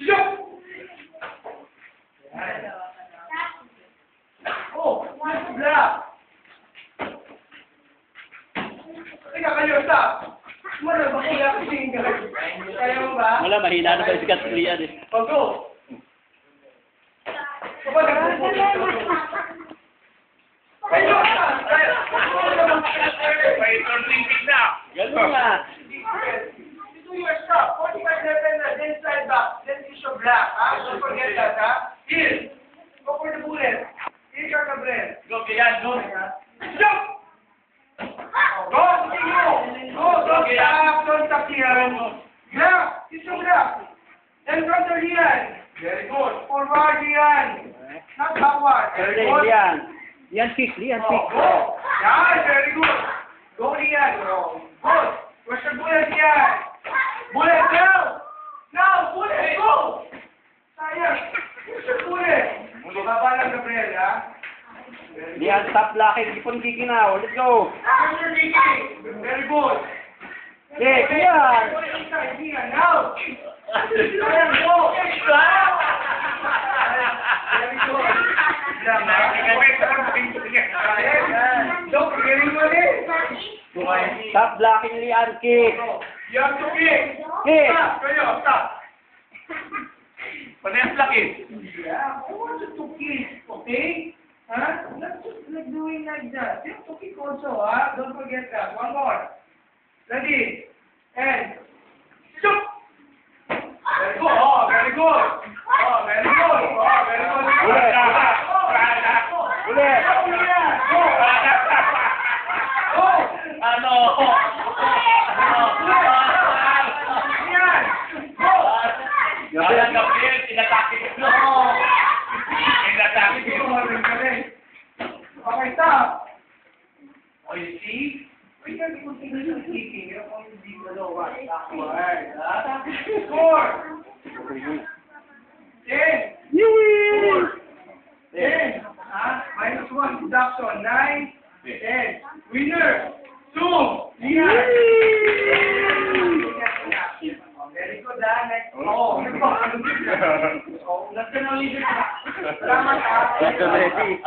Stop! Oh, one block. Teka, kayo, stop. Wala ba kaya kasi yung gawin? Kaya mo ba? Wala, mahina na ba si Katrian eh. O, go. Kapag nagpupunta. Kayo, stop. May Olympic na. Ganun nga. Do your stop. 45 level na, then slide back. Then use your black. Don't forget that, ha? Here. Go for the bullet. Here, Gabriel. Go, Kian, go. Stop! Go, continue. Go, don't stop. Don't stop here. Black. Use your black. Then counter here. Very good. Forward here. Not backward. Early, Good. Lian. Lian kick, Lian kick. Go. Yeah, very good. Go here. Good. Where's your bullet here? Bullet now. Now, bullet, go. Sayang. Where's your bullet? Baba lang, Gabriel, ha? Lian, stop blocking. Keep on kicking now. Let's go. Where's your kicking? Very good. Okay, Lian. Go inside here, now. Sayang, go. Very good. Don't forget it. Stop blocking, Lian. Kick. You have to kick. Kick. Stop. Kayo, stop. Panayas laki. Yeah, I want you to kick, okay? Huh? Not just like doing like that. You have to kick also, huh? Don't forget that. One more. Ready? And shoot! Very good. Oh, very good. Oh, very good. Oh, very good. Ulit. Ulit. Go. Go. Ano? Yan. Go. Ayan, Gabriel, tinatake ko. Tinatake ko. Okay, stop. Oh, you see? We can continue kicking. You don't need to know what. Backward. Score. 10. Yee! 10. -1 deduction. 9. 10. Winner. 2. Lian. Very good, next. Oh, oh, let's go. Salamat, ha. Ready.